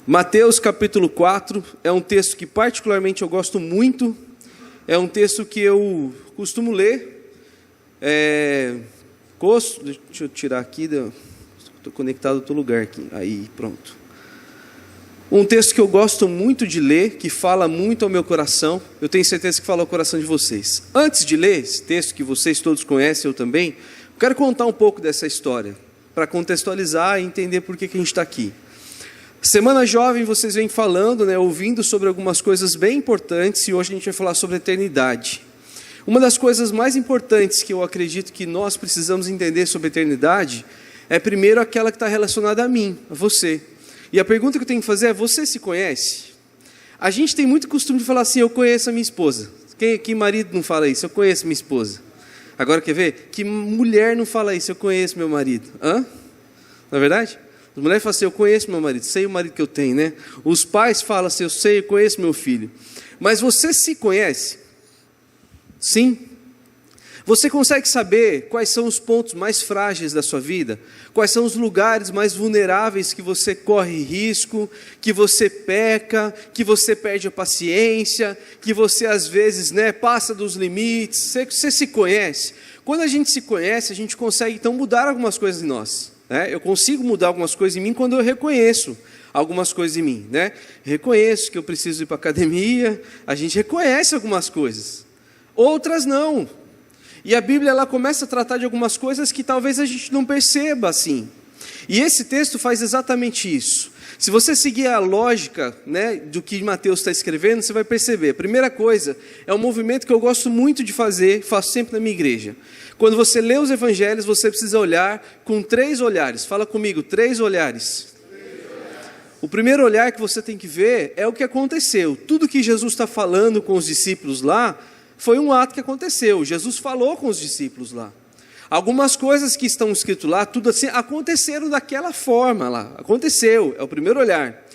Mateus capítulo 4 é um texto que particularmente eu gosto muito, é um texto que eu costumo ler, deixa eu tirar aqui, estou conectado a outro lugar aqui, aí pronto. Um texto que eu gosto muito de ler, que fala muito ao meu coração, eu tenho certeza que fala ao coração de vocês. Antes de ler esse texto que vocês todos conhecem, eu também, eu quero contar um pouco dessa história, para contextualizar e entender por que a gente está aqui. Semana Jovem, vocês vêm falando, ouvindo sobre algumas coisas bem importantes, e hoje a gente vai falar sobre a eternidade. Uma das coisas mais importantes que eu acredito que nós precisamos entender sobre a eternidade, é primeiro aquela que está relacionada a mim, a você. E a pergunta que eu tenho que fazer é, você se conhece? A gente tem muito costume de falar assim, eu conheço a minha esposa. Que marido não fala isso? Eu conheço minha esposa. Agora quer ver? Que mulher não fala isso? Eu conheço meu marido. Não é verdade? As mulheres falam assim, eu conheço meu marido, sei o marido que eu tenho, né? Os pais falam assim, eu sei, eu conheço meu filho. Mas você se conhece? Sim. Você consegue saber quais são os pontos mais frágeis da sua vida? Quais são os lugares mais vulneráveis que você corre risco, que você peca, que você perde a paciência, que você às vezes passa dos limites? Você se conhece? Quando a gente se conhece, a gente consegue então mudar algumas coisas em nós. Eu consigo mudar algumas coisas em mim quando eu reconheço algumas coisas em mim. Reconheço que eu preciso ir para a academia, a gente reconhece algumas coisas, outras não. E a Bíblia ela começa a tratar de algumas coisas que talvez a gente não perceba assim. E esse texto faz exatamente isso. Se você seguir a lógica do que Mateus está escrevendo, você vai perceber. A primeira coisa é um movimento que eu gosto muito de fazer, faço sempre na minha igreja. Quando você lê os evangelhos, você precisa olhar com 3 olhares. Fala comigo, 3 olhares. O primeiro olhar que você tem que ver é o que aconteceu. Tudo que Jesus está falando com os discípulos lá, foi um ato que aconteceu. Jesus falou com os discípulos lá. Algumas coisas que estão escritas lá, tudo assim, aconteceram daquela forma lá. Aconteceu, é o primeiro olhar.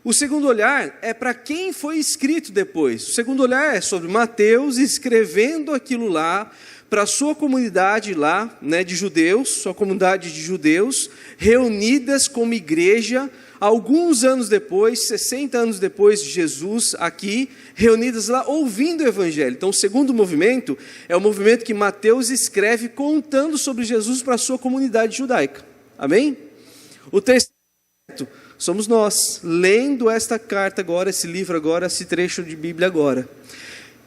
O segundo olhar é para quem foi escrito depois. O segundo olhar é sobre Mateus escrevendo aquilo lá para a sua comunidade lá, de judeus, sua comunidade de judeus, reunidas como igreja, alguns anos depois, 60 anos depois de Jesus aqui, reunidas lá, ouvindo o Evangelho. Então o segundo movimento é o movimento que Mateus escreve contando sobre Jesus para a sua comunidade judaica. Amém? O terceiro somos nós, lendo esta carta agora, esse livro agora, esse trecho de Bíblia agora.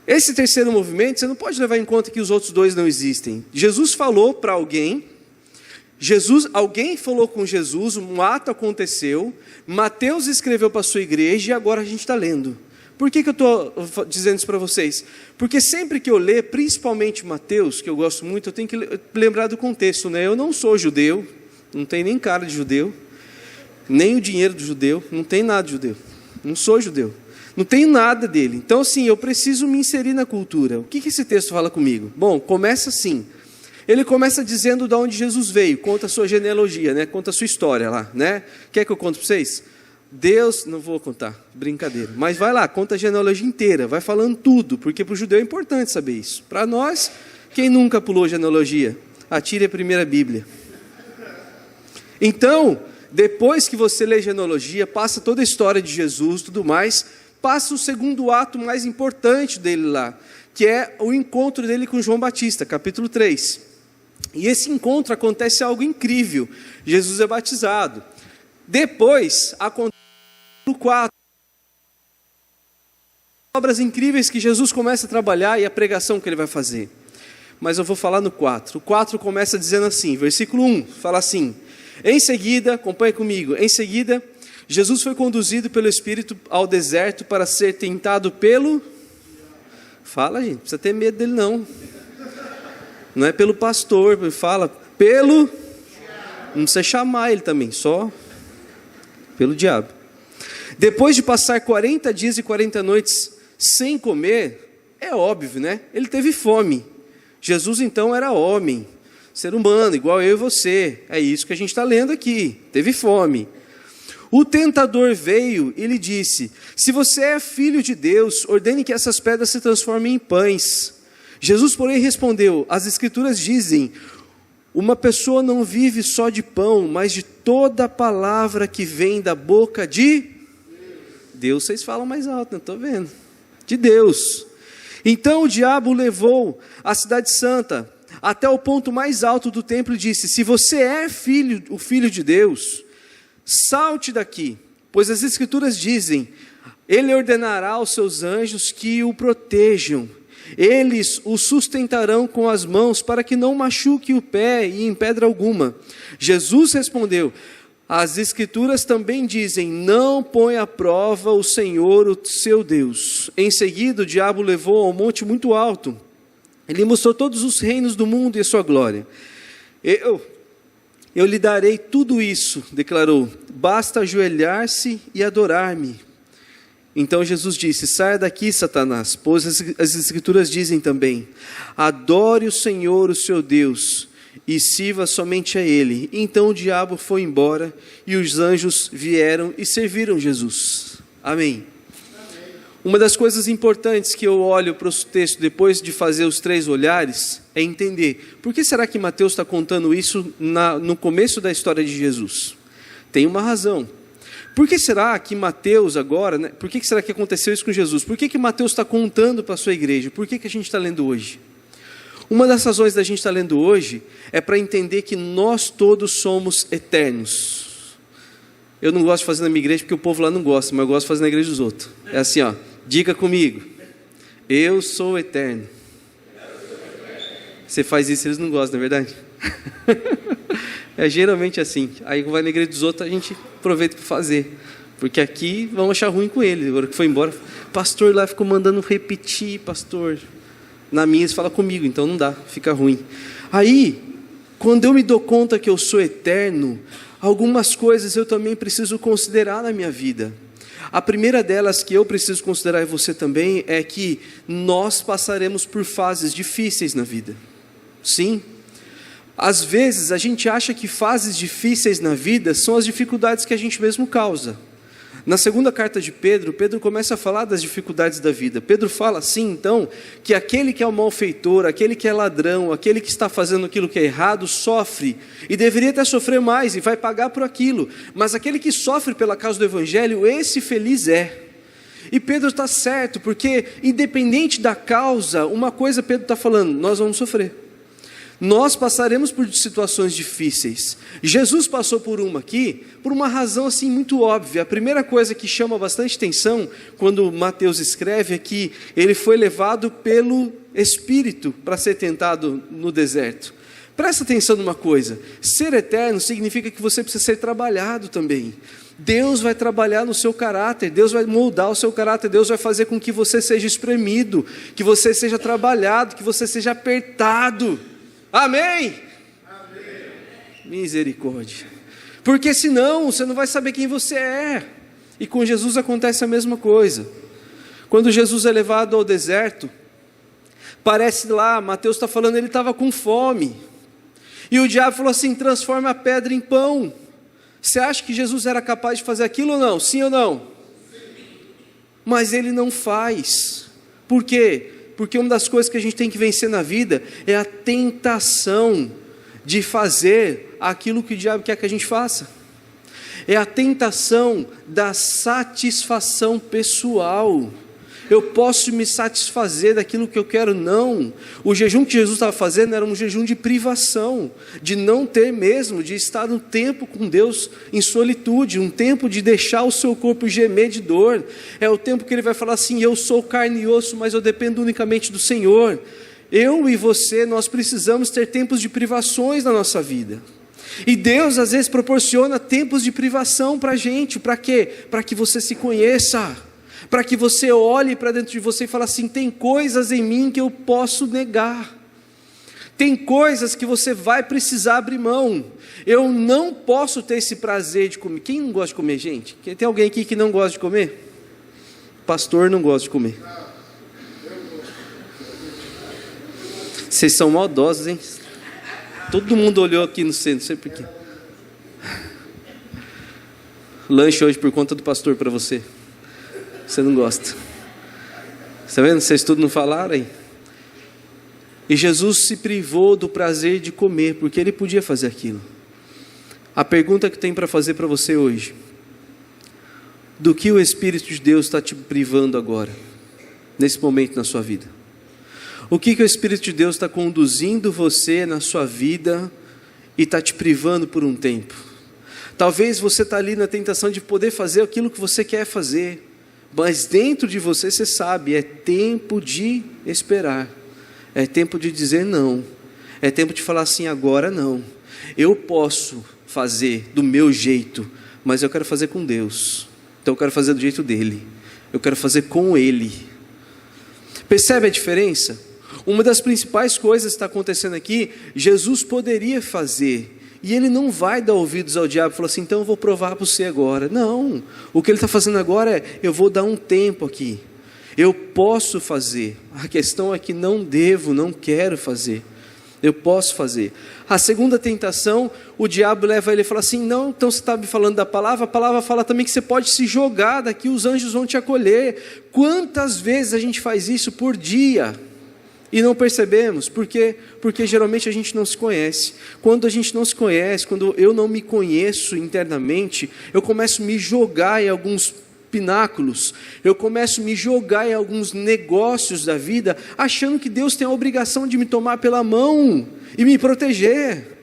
Esse terceiro movimento, você não pode levar em conta que os outros 2 não existem. Jesus falou para alguém, alguém falou com Jesus, um ato aconteceu, Mateus escreveu para a sua igreja e agora a gente está lendo. Por que eu estou dizendo isso para vocês? Porque sempre que eu ler, principalmente Mateus, que eu gosto muito, eu tenho que lembrar do contexto. Eu não sou judeu, não tenho nem cara de judeu, nem o dinheiro do judeu, não tenho nada de judeu, não sou judeu. Não tenho nada dele. Então, assim, eu preciso me inserir na cultura. O que esse texto fala comigo? Bom, começa assim. Ele começa dizendo de onde Jesus veio. Conta a sua genealogia, conta a sua história lá, Quer que eu conte para vocês? Deus, não vou contar, brincadeira. Mas vai lá, conta a genealogia inteira. Vai falando tudo, porque para o judeu é importante saber isso. Para nós, quem nunca pulou genealogia? Atire a primeira Bíblia. Então, depois que você lê genealogia, passa toda a história de Jesus, tudo mais, passa o segundo ato mais importante dele lá, que é o encontro dele com João Batista, capítulo 3. E esse encontro acontece algo incrível. Jesus é batizado. Depois, acontece no 4. Obras incríveis que Jesus começa a trabalhar e a pregação que ele vai fazer. Mas eu vou falar no 4. O 4 começa dizendo assim, versículo 1, fala assim, em seguida, acompanha comigo, em seguida, Jesus foi conduzido pelo Espírito ao deserto para ser tentado pelo... Fala, gente, não precisa ter medo dele não. Não é pelo pastor, fala pelo... Não precisa chamar ele também, só pelo diabo. Depois de passar 40 dias e 40 noites sem comer, é óbvio, Ele teve fome. Jesus então era homem, ser humano, igual eu e você. É isso que a gente está lendo aqui, teve fome. O tentador veio e lhe disse, se você é filho de Deus, ordene que essas pedras se transformem em pães. Jesus, porém, respondeu, as Escrituras dizem, uma pessoa não vive só de pão, mas de toda palavra que vem da boca de Deus vocês falam mais alto, não estou vendo. De Deus. Então o diabo levou a cidade santa até o ponto mais alto do templo e disse: se você é o filho de Deus, salte daqui, pois as escrituras dizem: ele ordenará aos seus anjos que o protejam, eles o sustentarão com as mãos para que não machuque o pé em pedra alguma. Jesus respondeu: as escrituras também dizem: não põe à prova o Senhor, o seu Deus. Em seguida o diabo o levou a um monte muito alto. Ele mostrou todos os reinos do mundo e a sua glória. Eu lhe darei tudo isso, declarou, basta ajoelhar-se e adorar-me. Então Jesus disse: saia daqui, Satanás, pois as escrituras dizem também: adore o Senhor, o seu Deus, e sirva somente a Ele. Então o diabo foi embora e os anjos vieram e serviram Jesus. Amém. Uma das coisas importantes que eu olho para o texto depois de fazer os 3 olhares é entender por que será que Mateus está contando isso no começo da história de Jesus. Tem uma razão. Por que será que Mateus agora, né, por que será que aconteceu isso com Jesus? Por que Mateus está contando para a sua igreja? Por que a gente está lendo hoje? Uma das razões da gente estar lendo hoje é para entender que nós todos somos eternos. Eu não gosto de fazer na minha igreja porque o povo lá não gosta, mas eu gosto de fazer na igreja dos outros. É assim, ó, diga comigo: eu sou eterno. Você faz isso, eles não gostam, não é verdade? É geralmente assim. Aí vai na igreja dos outros, a gente aproveita para fazer. Porque aqui vão achar ruim com ele. Agora que foi embora, pastor lá ficou mandando repetir, pastor. Na minha eles falam comigo, então não dá, fica ruim. Aí, quando eu me dou conta que eu sou eterno, algumas coisas eu também preciso considerar na minha vida. A primeira delas que eu preciso considerar, e você também, é que nós passaremos por fases difíceis na vida. Sim. Às vezes a gente acha que fases difíceis na vida são as dificuldades que a gente mesmo causa. Na segunda carta de Pedro, Pedro começa a falar das dificuldades da vida. Pedro fala assim, então, que aquele que é o malfeitor, aquele que é ladrão, aquele que está fazendo aquilo que é errado, sofre, e deveria até sofrer mais, e vai pagar por aquilo. Mas aquele que sofre pela causa do Evangelho, esse feliz é. E Pedro está certo, porque independente da causa, uma coisa Pedro está falando: nós vamos sofrer. Nós passaremos por situações difíceis. Jesus passou por uma aqui, por uma razão assim muito óbvia. A primeira coisa que chama bastante atenção quando Mateus escreve é que ele foi levado pelo Espírito para ser tentado no deserto. Presta atenção numa coisa: ser eterno significa que você precisa ser trabalhado também. Deus vai trabalhar no seu caráter, Deus vai moldar o seu caráter, Deus vai fazer com que você seja espremido, que você seja trabalhado, que você seja apertado. Amém? Amém? Misericórdia. Porque senão você não vai saber quem você é. E com Jesus acontece a mesma coisa. Quando Jesus é levado ao deserto, parece lá, Mateus está falando, ele estava com fome. E o diabo falou assim: transforma a pedra em pão. Você acha que Jesus era capaz de fazer aquilo ou não? Sim ou não? Sim. Mas ele não faz. Por quê? Porque uma das coisas que a gente tem que vencer na vida é a tentação de fazer aquilo que o diabo quer que a gente faça. É a tentação da satisfação pessoal. Eu posso me satisfazer daquilo que eu quero? Não. O jejum que Jesus estava fazendo era um jejum de privação, de não ter mesmo, de estar um tempo com Deus em solitude, um tempo de deixar o seu corpo gemer de dor. É o tempo que ele vai falar assim: eu sou carne e osso, mas eu dependo unicamente do Senhor. Eu e você, nós precisamos ter tempos de privações na nossa vida. E Deus às vezes proporciona tempos de privação para a gente. Para quê? Para que você se conheça, para que você olhe para dentro de você e fale assim: tem coisas em mim que eu posso negar, tem coisas que você vai precisar abrir mão. Eu não posso ter esse prazer de comer. Quem não gosta de comer, gente? Tem alguém aqui que não gosta de comer? Pastor não gosta de comer. Vocês são maldosos, hein? Todo mundo olhou aqui no centro, não sei porquê. Lanche hoje por conta do pastor para você. Você não gosta. Está vendo? Vocês tudo não falaram aí. E Jesus se privou do prazer de comer, porque ele podia fazer aquilo. A pergunta que tem para fazer para você hoje: do que o Espírito de Deus está te privando agora, nesse momento na sua vida? O que o Espírito de Deus está conduzindo você na sua vida e está te privando por um tempo? Talvez você está ali na tentação de poder fazer aquilo que você quer fazer, mas dentro de você, você sabe, é tempo de esperar, é tempo de dizer não, é tempo de falar assim, agora não. Eu posso fazer do meu jeito, mas eu quero fazer com Deus, então eu quero fazer do jeito dele, eu quero fazer com ele. Percebe a diferença? Uma das principais coisas que está acontecendo aqui, Jesus poderia fazer, e ele não vai dar ouvidos ao diabo e falar assim, então eu vou provar para você agora. Não, o que ele está fazendo agora é, eu vou dar um tempo aqui, eu posso fazer, a questão é que não devo, não quero fazer, eu posso fazer. A segunda tentação, o diabo leva ele e fala assim, não, então você está me falando da palavra, a palavra fala também que você pode se jogar daqui, os anjos vão te acolher. Quantas vezes a gente faz isso por dia? E não percebemos, por quê? Porque geralmente a gente não se conhece. Quando a gente não se conhece, quando eu não me conheço internamente, eu começo a me jogar em alguns pináculos, eu começo a me jogar em alguns negócios da vida, achando que Deus tem a obrigação de me tomar pela mão e me proteger.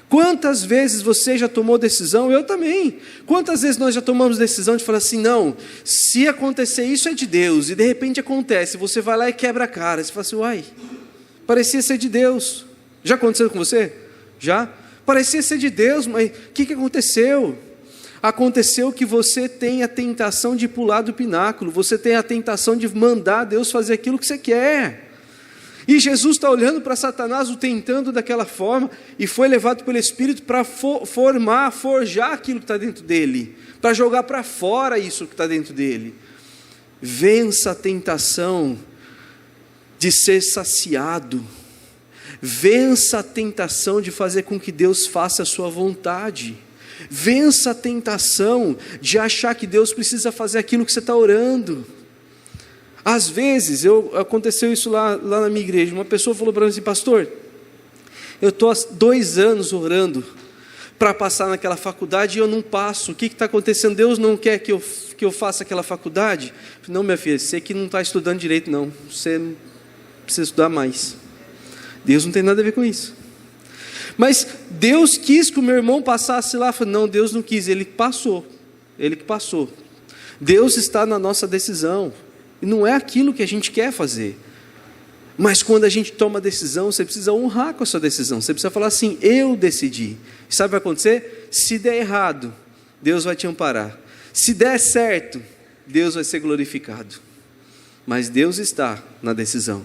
Quantas vezes você já tomou decisão? Eu também. Quantas vezes nós já tomamos decisão de falar assim, não, se acontecer isso é de Deus, e de repente acontece, você vai lá e quebra a cara, você fala assim, uai, parecia ser de Deus. Já aconteceu com você? Já? Parecia ser de Deus, mas o que aconteceu? Aconteceu que você tem a tentação de pular do pináculo, você tem a tentação de mandar Deus fazer aquilo que você quer. E Jesus está olhando para Satanás, o tentando daquela forma, e foi levado pelo Espírito para forjar aquilo que está dentro dele, para jogar para fora isso que está dentro dele. Vença a tentação de ser saciado, vença a tentação de fazer com que Deus faça a sua vontade, vença a tentação de achar que Deus precisa fazer aquilo que você está orando. Às vezes, aconteceu isso lá na minha igreja, uma pessoa falou para mim assim, pastor, eu estou há 2 anos orando para passar naquela faculdade e eu não passo, o que está acontecendo? Deus não quer que eu faça aquela faculdade? Eu falei, não, minha filha, você que não está estudando direito não, você precisa estudar mais. Deus não tem nada a ver com isso. Mas Deus quis que o meu irmão passasse lá. Eu falei, não, Deus não quis, ele passou, ele que passou. Deus está na nossa decisão. E não é aquilo que a gente quer fazer. Mas quando a gente toma a decisão, você precisa honrar com a sua decisão. Você precisa falar assim, eu decidi. E sabe o que vai acontecer? Se der errado, Deus vai te amparar. Se der certo, Deus vai ser glorificado. Mas Deus está na decisão.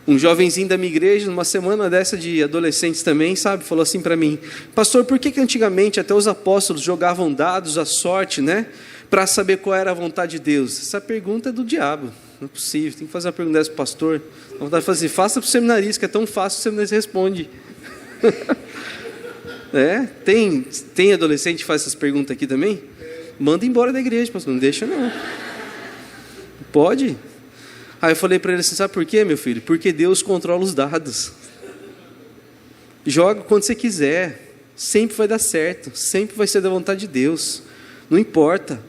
Um jovenzinho da minha igreja, numa semana dessa de adolescentes também, sabe, falou assim para mim, pastor, por que antigamente até os apóstolos jogavam dados à sorte, né? Para saber qual era a vontade de Deus? Essa pergunta é do diabo, não é possível, tem que fazer uma pergunta dessa para o pastor. A vontade de fazer assim, faça para o seminarista, que é tão fácil, o seminarista responde. Tem adolescente que faz essas perguntas aqui também? Manda embora da igreja, pastor, não deixa não. Pode? Aí eu falei para ele assim, sabe por quê, meu filho? Porque Deus controla os dados. Joga quando você quiser, sempre vai dar certo, sempre vai ser da vontade de Deus, não importa.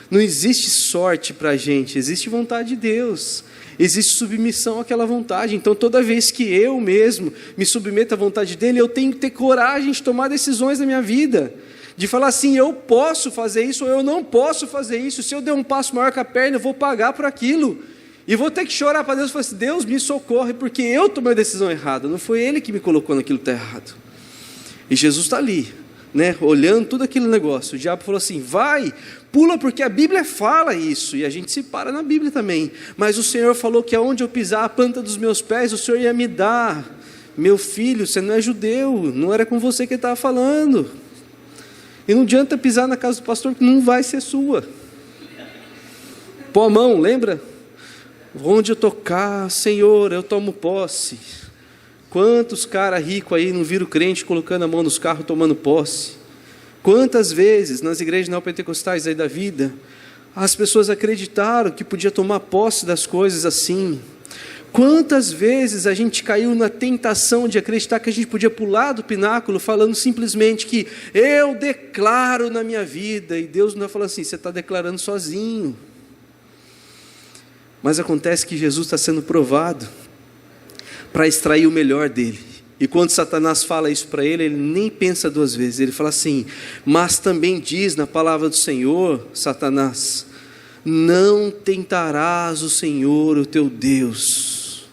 Não existe sorte para a gente, existe vontade de Deus, existe submissão àquela vontade. Então toda vez que eu mesmo me submeto à vontade dele, eu tenho que ter coragem de tomar decisões na minha vida, de falar assim, eu posso fazer isso ou eu não posso fazer isso. Se eu der um passo maior que a perna, eu vou pagar por aquilo, e vou ter que chorar para Deus e falar assim, Deus me socorre, porque eu tomei a decisão errada, não foi Ele que me colocou naquilo que está errado. E Jesus está ali, né, olhando tudo aquele negócio. O diabo falou assim, vai, pula, porque a Bíblia fala isso, e a gente se para na Bíblia também, mas o Senhor falou que aonde eu pisar a planta dos meus pés, o Senhor ia me dar. Meu filho, você não é judeu, não era com você que ele estava falando, e não adianta pisar na casa do pastor, que não vai ser sua. Pô a mão, lembra? Onde eu tocar, Senhor, eu tomo posse. Quantos caras ricos aí não viram crente colocando a mão nos carros, tomando posse? Quantas vezes nas igrejas neopentecostais aí da vida, as pessoas acreditaram que podia tomar posse das coisas assim. Quantas vezes a gente caiu na tentação de acreditar que a gente podia pular do pináculo falando simplesmente que eu declaro na minha vida, e Deus não vai falar assim, você está declarando sozinho. Mas acontece que Jesus está sendo provado para extrair o melhor dele. E quando Satanás fala isso para ele, ele nem pensa duas vezes. Ele fala assim, mas também diz na palavra do Senhor, Satanás, não tentarás o Senhor, o teu Deus.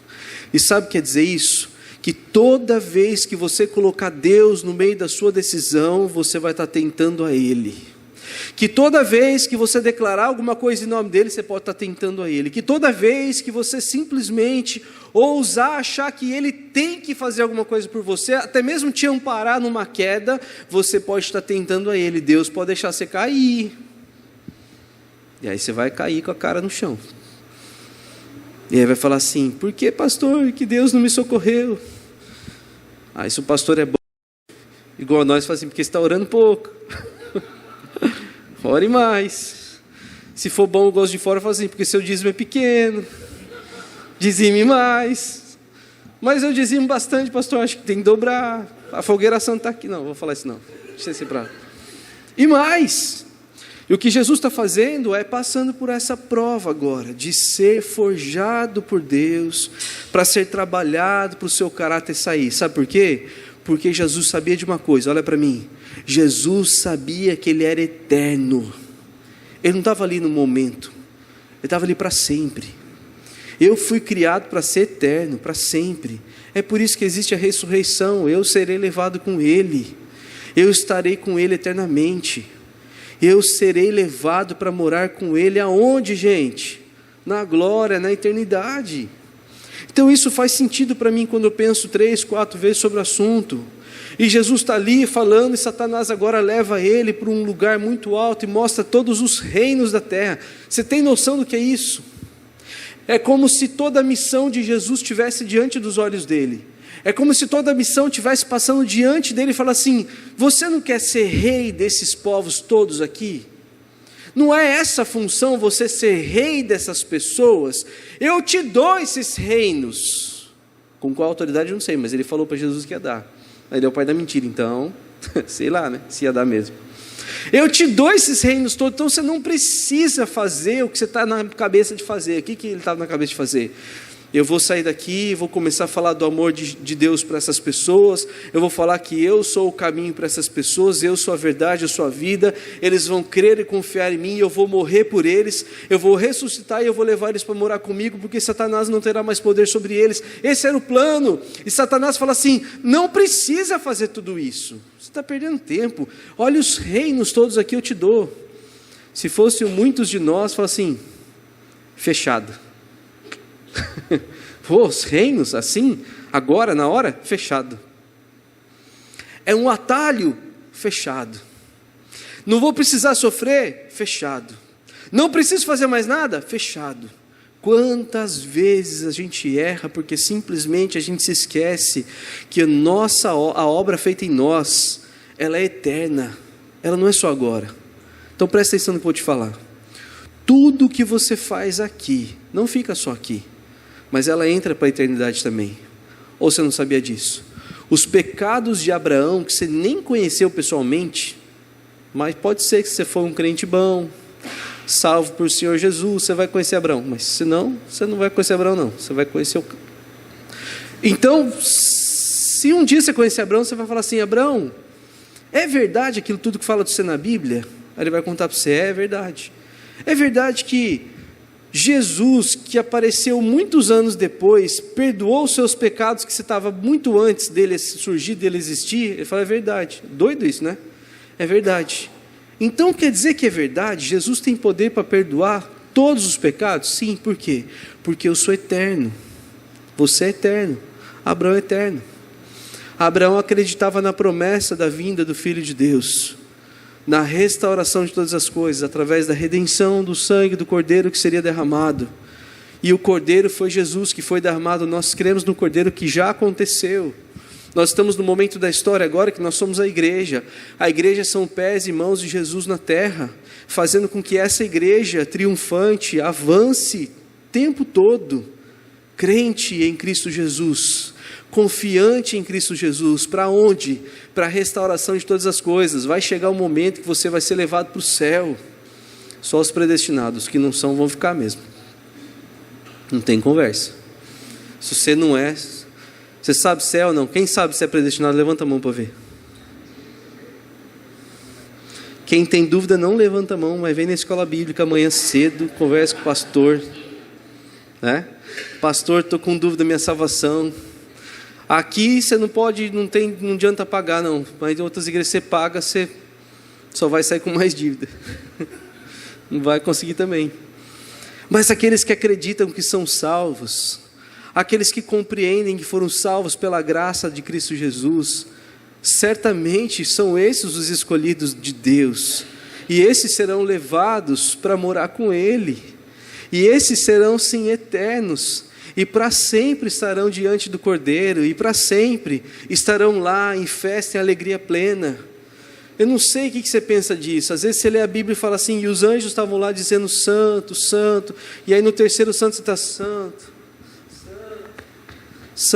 E sabe o que quer dizer isso? Que toda vez que você colocar Deus no meio da sua decisão, você vai estar tentando a Ele. Que toda vez que você declarar alguma coisa em nome dEle, você pode estar tentando a Ele. Que toda vez que você simplesmente ousar achar que Ele tem que fazer alguma coisa por você, até mesmo te amparar numa queda, você pode estar tentando a Ele. Deus pode deixar você cair. E aí você vai cair com a cara no chão. E aí vai falar assim, por que, pastor, que Deus não me socorreu? Aí se o pastor é bom, igual a nós, fala assim, porque você está orando pouco. Ore mais. Se for bom o gosto de fora, fala assim, porque seu dízimo é pequeno. Dizime mais. Mas eu dizimo bastante, pastor, acho que tem que dobrar. A fogueira santa está aqui. Não, vou falar isso não. Deixa eu separar. E mais. E o que Jesus está fazendo é passando por essa prova agora, de ser forjado por Deus, para ser trabalhado para o seu caráter sair. Sabe por quê? Porque Jesus sabia de uma coisa, olha para mim. Jesus sabia que Ele era eterno. Ele não estava ali no momento, Ele estava ali para sempre. Eu fui criado para ser eterno, para sempre. É por isso que existe a ressurreição. Eu serei levado com Ele. Eu estarei com Ele eternamente. Eu serei levado para morar com Ele aonde, gente? Na glória, na eternidade. Então isso faz sentido para mim quando eu penso 3, 4 vezes sobre o assunto. E Jesus está ali falando e Satanás agora leva ele para um lugar muito alto e mostra todos os reinos da terra. Você tem noção do que é isso? É como se toda a missão de Jesus estivesse diante dos olhos dele. É como se toda a missão estivesse passando diante dele e falar assim, você não quer ser rei desses povos todos aqui? Não é essa a função, você ser rei dessas pessoas? Eu te dou esses reinos. Com qual autoridade eu não sei, mas ele falou para Jesus que ia dar. Ele é o pai da mentira, então, sei lá, né, se ia dar mesmo. Eu te dou esses reinos todos, então você não precisa fazer o que você está na cabeça de fazer. O que ele estava na cabeça de fazer? Eu vou sair daqui, vou começar a falar do amor de Deus para essas pessoas, eu vou falar que eu sou o caminho para essas pessoas, eu sou a verdade, eu sou a vida, eles vão crer e confiar em mim, eu vou morrer por eles, eu vou ressuscitar e eu vou levar eles para morar comigo, porque Satanás não terá mais poder sobre eles. Esse era o plano, e Satanás fala assim, não precisa fazer tudo isso, você está perdendo tempo, olha os reinos todos aqui eu te dou. Se fossem muitos de nós, fala assim, fechado. Os reinos assim, agora na hora, fechado. É um atalho, fechado. Não vou precisar sofrer, fechado. Não preciso fazer mais nada, fechado. Quantas vezes a gente erra porque simplesmente a gente se esquece que a obra feita em nós, ela é eterna, ela não é só agora. Então presta atenção no que eu vou te falar. Tudo que você faz aqui, não fica só aqui, mas ela entra para a eternidade também. Ou você não sabia disso? Os pecados de Abraão, que você nem conheceu pessoalmente, mas pode ser que você for um crente bom, salvo por Senhor Jesus, você vai conhecer Abraão. Mas se não, você não vai conhecer Abraão não, você vai conhecer o... Então, se um dia você conhecer Abraão, você vai falar assim, Abraão, é verdade aquilo tudo que fala de você na Bíblia? Aí ele vai contar para você, é verdade. É verdade que Jesus, que apareceu muitos anos depois, perdoou os seus pecados que você estava muito antes dele surgir, dele existir? Ele fala, é verdade. Doido isso, né? É verdade. Então quer dizer que é verdade? Jesus tem poder para perdoar todos os pecados? Sim, por quê? Porque eu sou eterno. Você é eterno. Abraão é eterno. Abraão acreditava na promessa da vinda do Filho de Deus, na restauração de todas as coisas, através da redenção do sangue do Cordeiro que seria derramado. E o Cordeiro foi Jesus que foi derramado. Nós cremos no Cordeiro que já aconteceu. Nós estamos no momento da história agora que nós somos a igreja. A igreja são pés e mãos de Jesus na terra, fazendo com que essa igreja triunfante avance o tempo todo, crente em Cristo Jesus, confiante em Cristo Jesus. Para onde? Para a restauração de todas as coisas. Vai chegar o momento que você vai ser levado para o céu. Só os predestinados, que não são, vão ficar mesmo. Não tem conversa. Se você não é, você sabe se é ou não? Quem sabe se é predestinado, levanta a mão para ver. Quem tem dúvida não levanta a mão, mas vem na escola bíblica amanhã cedo, conversa com o pastor, né? Pastor, estou com dúvida da minha salvação. Aqui você não pode, não adianta pagar não, mas em outras igrejas você paga, você só vai sair com mais dívida. Não vai conseguir também. Mas aqueles que acreditam que são salvos, aqueles que compreendem que foram salvos pela graça de Cristo Jesus, certamente são esses os escolhidos de Deus, e esses serão levados para morar com Ele, e esses serão sim eternos, e para sempre estarão diante do Cordeiro, e para sempre estarão lá em festa e alegria plena. Eu não sei o que você pensa disso. Às vezes você lê a Bíblia e fala assim, e os anjos estavam lá dizendo santo, santo, e aí no terceiro santo você está santo.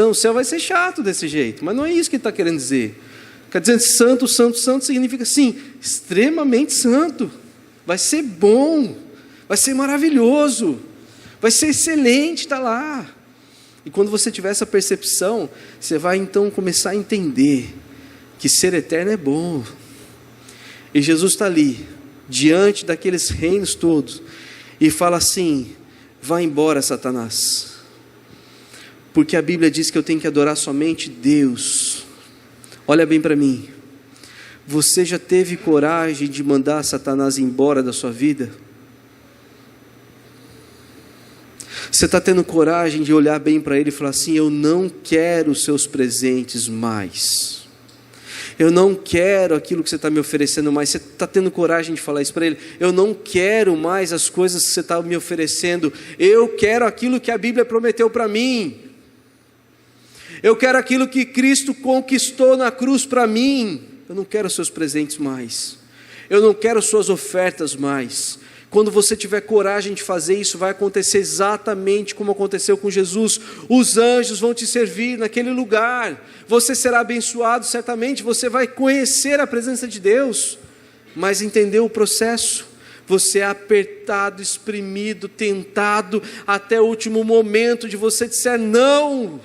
O céu vai ser chato desse jeito, mas não é isso que ele está querendo dizer. Quer dizer, santo, santo, santo significa assim, extremamente santo. Vai ser bom, vai ser maravilhoso, vai ser excelente estar lá. E quando você tiver essa percepção, você vai então começar a entender que ser eterno é bom. E Jesus está ali, diante daqueles reinos todos, e fala assim, vai embora, Satanás. Porque a Bíblia diz que eu tenho que adorar somente Deus. Olha bem para mim, você já teve coragem de mandar Satanás embora da sua vida? Você está tendo coragem de olhar bem para ele e falar assim, eu não quero os seus presentes mais, eu não quero aquilo que você está me oferecendo mais? Você está tendo coragem de falar isso para ele? Eu não quero mais as coisas que você está me oferecendo, eu quero aquilo que a Bíblia prometeu para mim. Eu quero aquilo que Cristo conquistou na cruz para mim. Eu não quero seus presentes mais. Eu não quero suas ofertas mais. Quando você tiver coragem de fazer isso, vai acontecer exatamente como aconteceu com Jesus. Os anjos vão te servir naquele lugar. Você será abençoado certamente. Você vai conhecer a presença de Deus. Mas entendeu o processo? Você é apertado, espremido, tentado até o último momento de você dizer não.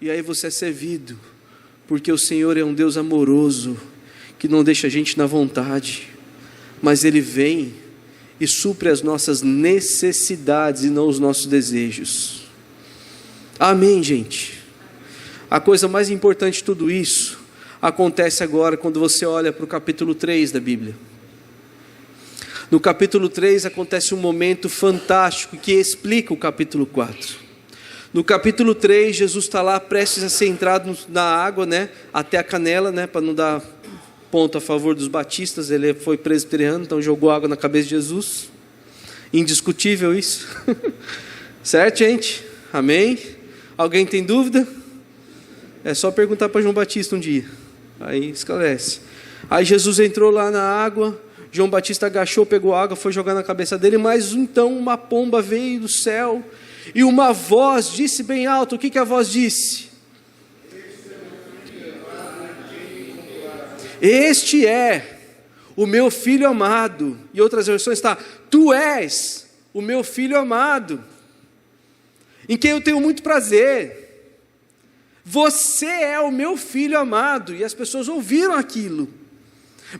E aí você é servido, porque o Senhor é um Deus amoroso, que não deixa a gente na vontade, mas Ele vem e supre as nossas necessidades e não os nossos desejos. Amém, gente? A coisa mais importante de tudo isso acontece agora quando você olha para o capítulo 3 da Bíblia. No capítulo 3 acontece um momento fantástico que explica o capítulo 4. No capítulo 3, Jesus está lá prestes a ser entrado na água, né, até a canela, né, para não dar ponto a favor dos batistas. Ele foi presbiteriano, então jogou água na cabeça de Jesus. Indiscutível isso. Certo, gente? Amém? Alguém tem dúvida? É só perguntar para João Batista um dia, aí esclarece. Aí Jesus entrou lá na água, João Batista agachou, pegou água, foi jogar na cabeça dele, mas então uma pomba veio do céu, e uma voz disse bem alto. O que a voz disse? Este é o meu filho amado. E outras versões está, tu és o meu filho amado, em quem eu tenho muito prazer. Você é o meu filho amado. E as pessoas ouviram aquilo.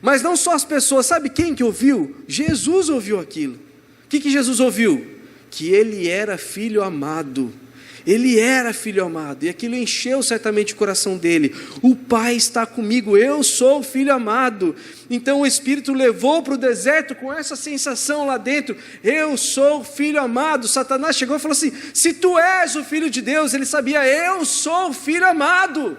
Mas não só as pessoas, sabe quem que ouviu? Jesus ouviu aquilo. O que Jesus ouviu? Que ele era filho amado. Ele era filho amado, e aquilo encheu certamente o coração dele. O Pai está comigo, eu sou o filho amado. Então o Espírito levou para o deserto com essa sensação lá dentro, eu sou o filho amado. Satanás chegou e falou assim, se tu és o filho de Deus, ele sabia, eu sou o filho amado.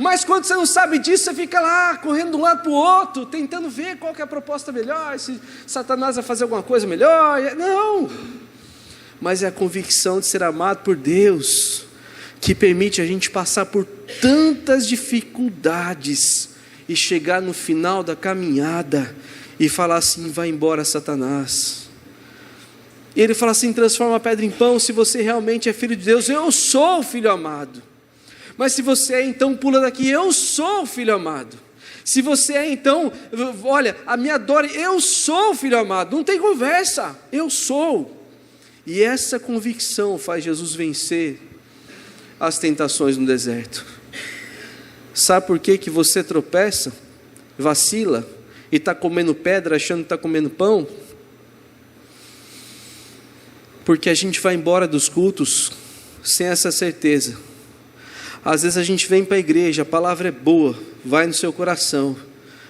Mas quando você não sabe disso, você fica lá, correndo de um lado para o outro, tentando ver qual que é a proposta melhor, se Satanás vai fazer alguma coisa melhor. Não! Mas é a convicção de ser amado por Deus, que permite a gente passar por tantas dificuldades, e chegar no final da caminhada, e falar assim, vai embora Satanás. E ele fala assim: transforma a pedra em pão. Se você realmente é filho de Deus, eu sou o filho amado. Mas se você é, então pula daqui, eu sou o filho amado. Se você é, então, olha, a minha dor, eu sou o filho amado. Não tem conversa, eu sou. E essa convicção faz Jesus vencer as tentações no deserto. Sabe por que você tropeça, vacila e está comendo pedra achando que está comendo pão? Porque a gente vai embora dos cultos sem essa certeza. Às vezes a gente vem para a igreja, a palavra é boa, vai no seu coração,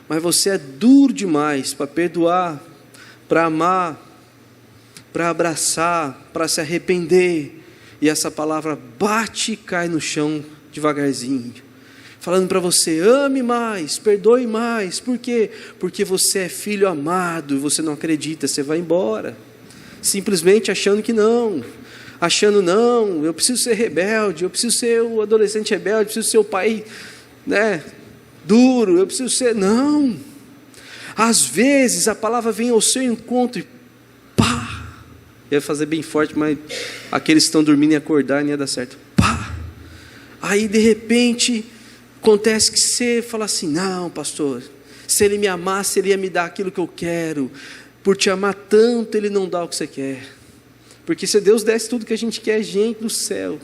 mas você é duro demais para perdoar, para amar, para abraçar, para se arrepender, e essa palavra bate e cai no chão devagarzinho, falando para você: ame mais, perdoe mais. Por quê? Porque você é filho amado e você não acredita, você vai embora, simplesmente achando que não, eu preciso ser rebelde, eu preciso ser o adolescente rebelde, eu preciso ser o pai, duro, eu preciso ser, não. Às vezes a palavra vem ao seu encontro e pá, ia fazer bem forte, mas aqueles que estão dormindo e acordar não ia dar certo, pá. Aí de repente acontece que você fala assim: não, pastor, se ele me amasse, ele ia me dar aquilo que eu quero. Por te amar tanto, ele não dá o que você quer. Porque se Deus desse tudo que a gente quer, gente do céu.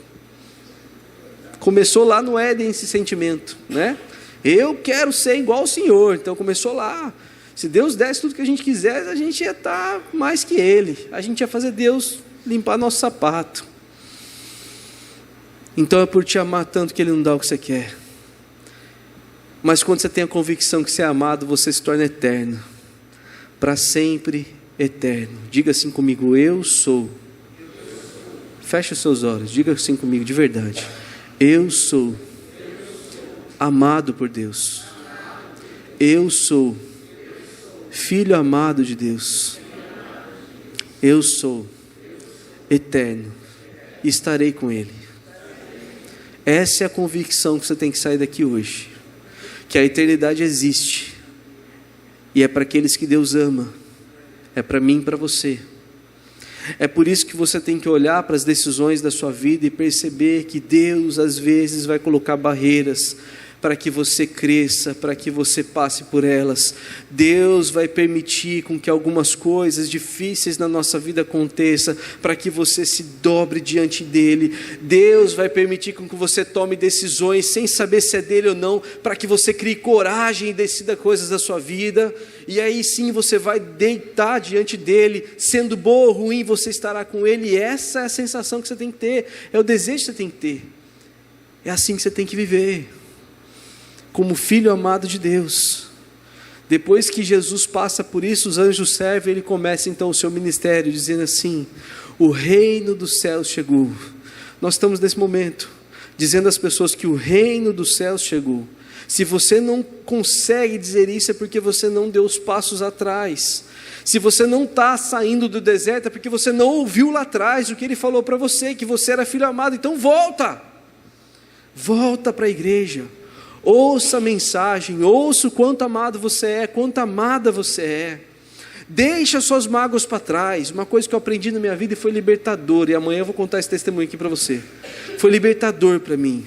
Começou lá no Éden esse sentimento, né? Eu quero ser igual ao Senhor. Então começou lá. Se Deus desse tudo que a gente quisesse, a gente ia estar mais que Ele. A gente ia fazer Deus limpar nosso sapato. Então é por te amar tanto que Ele não dá o que você quer. Mas quando você tem a convicção que você é amado, você se torna eterno. Para sempre eterno. Diga assim comigo: eu sou. Feche os seus olhos, diga assim comigo de verdade: eu sou amado por Deus. Eu sou filho amado de Deus. Eu sou eterno e estarei com Ele. Essa é a convicção que você tem que sair daqui hoje, que a eternidade existe e é para aqueles que Deus ama, é para mim e para você. É por isso que você tem que olhar para as decisões da sua vida e perceber que Deus às vezes vai colocar barreiras para que você cresça, para que você passe por elas. Deus vai permitir com que algumas coisas difíceis na nossa vida aconteçam, para que você se dobre diante dEle. Deus vai permitir com que você tome decisões sem saber se é dEle ou não, para que você crie coragem e decida coisas da sua vida. E aí sim você vai deitar diante dEle, sendo bom ou ruim, você estará com Ele. E essa é a sensação que você tem que ter, é o desejo que você tem que ter. É assim que você tem que viver, como filho amado de Deus. Depois que Jesus passa por isso, os anjos servem, ele começa então o seu ministério, dizendo assim: o reino dos céus chegou. Nós estamos nesse momento, dizendo às pessoas que o reino dos céus chegou. Se você não consegue dizer isso, é porque você não deu os passos atrás. Se você não está saindo do deserto, é porque você não ouviu lá atrás o que ele falou para você, que você era filho amado. Então volta para a igreja. Ouça a mensagem, ouça o quanto amado você é, quanto amada você é. Deixa suas mágoas para trás. Uma coisa que eu aprendi na minha vida e foi libertador, e amanhã eu vou contar esse testemunho aqui para você. Foi libertador para mim.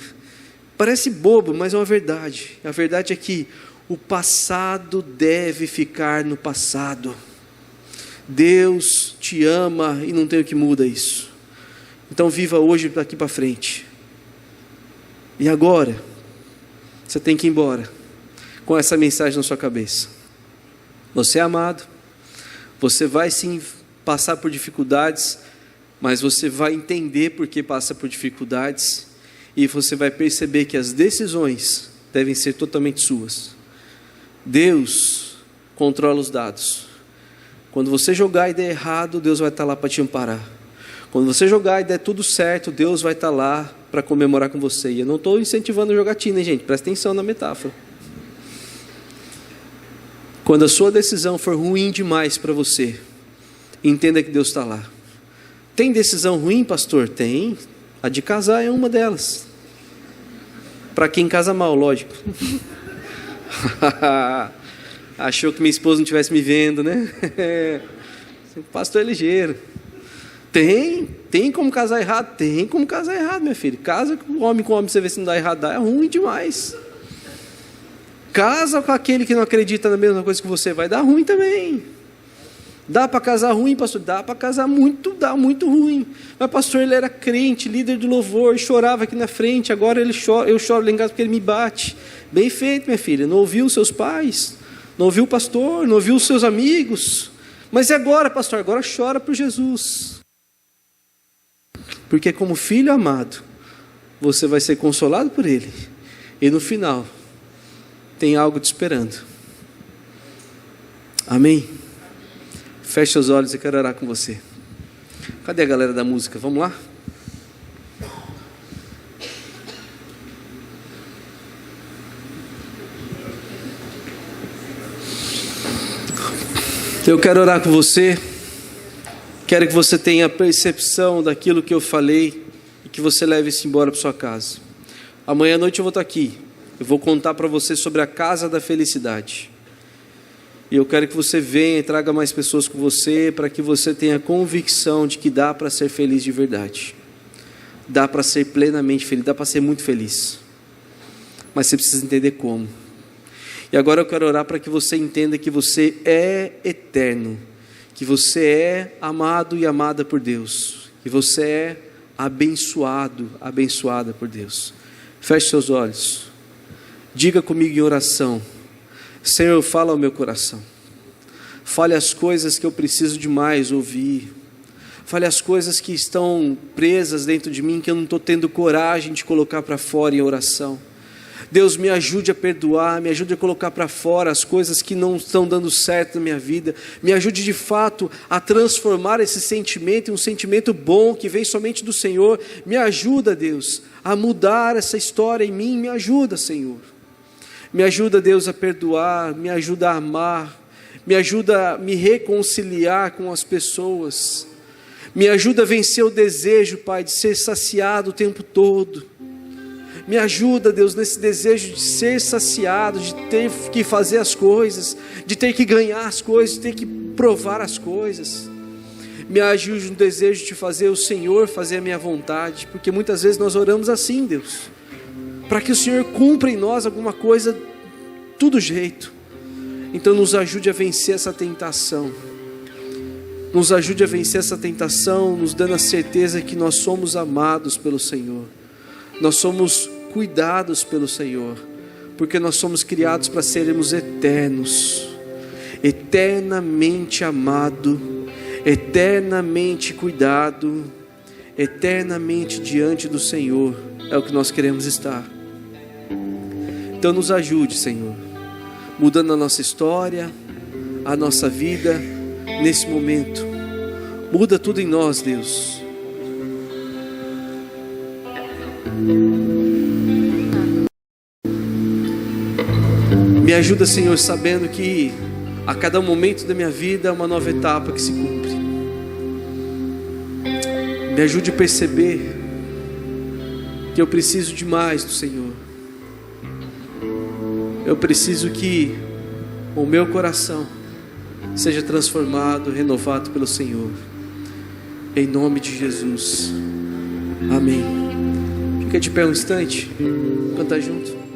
Parece bobo, mas é uma verdade. A verdade é que o passado deve ficar no passado. Deus te ama e não tem o que muda isso. Então viva hoje daqui para frente. E agora você tem que ir embora com essa mensagem na sua cabeça: você é amado, você vai sim passar por dificuldades, mas você vai entender por que passa por dificuldades, e você vai perceber que as decisões devem ser totalmente suas. Deus controla os dados. Quando você jogar e der errado, Deus vai estar lá para te amparar. Quando você jogar e der tudo certo, Deus vai estar lá para comemorar com você. E eu não estou incentivando a jogatina, hein, gente? Presta atenção na metáfora. Quando a sua decisão for ruim demais para você, entenda que Deus está lá. Tem decisão ruim, pastor? Tem. A de casar é uma delas. Para quem casa mal, lógico. Achou que minha esposa não estivesse me vendo, né? Pastor é ligeiro. Tem como casar errado? Tem como casar errado, minha filha. Casa com homem, você vê se não dá errado, dá, é ruim demais. Casa com aquele que não acredita na mesma coisa que você, vai dar ruim também. Dá para casar ruim, pastor? Dá para casar muito, dá muito ruim. Mas pastor, ele era crente, líder do louvor, chorava aqui na frente, agora ele chora, eu choro lá em casa porque ele me bate. Bem feito, minha filha, não ouviu os seus pais, não ouviu o pastor, não ouviu os seus amigos. Mas e agora, pastor? Agora chora por Jesus. Porque como filho amado, você vai ser consolado por Ele. E no final, tem algo te esperando. Amém? Feche os olhos, eu quero orar com você. Cadê a galera da música? Vamos lá? Eu quero orar com você. Quero que você tenha a percepção daquilo que eu falei e que você leve isso embora para sua casa. Amanhã à noite eu vou estar aqui. Eu vou contar para você sobre a casa da felicidade. E eu quero que você venha e traga mais pessoas com você para que você tenha convicção de que dá para ser feliz de verdade. Dá para ser plenamente feliz, dá para ser muito feliz. Mas você precisa entender como. E agora eu quero orar para que você entenda que você é eterno, que você é amado e amada por Deus, que você é abençoado, abençoada por Deus. Feche seus olhos. Diga comigo em oração: Senhor, fala ao meu coração. Fale as coisas que eu preciso demais ouvir. Fale as coisas que estão presas dentro de mim, que eu não estou tendo coragem de colocar para fora em oração. Deus, me ajude a perdoar, me ajude a colocar para fora as coisas que não estão dando certo na minha vida. Me ajude de fato a transformar esse sentimento em um sentimento bom que vem somente do Senhor. Me ajuda, Deus, a mudar essa história em mim. Me ajuda, Senhor. Me ajuda, Deus, a perdoar, me ajuda a amar, me ajuda a me reconciliar com as pessoas. Me ajuda a vencer o desejo, Pai, de ser saciado o tempo todo. Me ajuda, Deus, nesse desejo de ser saciado, de ter que fazer as coisas, de ter que ganhar as coisas, de ter que provar as coisas. Me ajude no desejo de fazer o Senhor fazer a minha vontade, porque muitas vezes nós oramos assim, Deus, para que o Senhor cumpra em nós alguma coisa, tudo jeito. Então nos ajude a vencer essa tentação. Nos ajude a vencer essa tentação, nos dando a certeza que nós somos amados pelo Senhor. Nós somos cuidados pelo Senhor, porque nós somos criados para sermos eternos, eternamente amado, eternamente cuidado, eternamente diante do Senhor. É o que nós queremos estar. Então nos ajude, Senhor, mudando a nossa história, a nossa vida nesse momento. Muda tudo em nós, Deus. Me ajuda, Senhor, sabendo que a cada momento da minha vida é uma nova etapa que se cumpre. Me ajude a perceber que eu preciso de mais do Senhor. Eu preciso que o meu coração seja transformado, renovado pelo Senhor. Em nome de Jesus. Amém. Fica de pé um instante. Canta junto.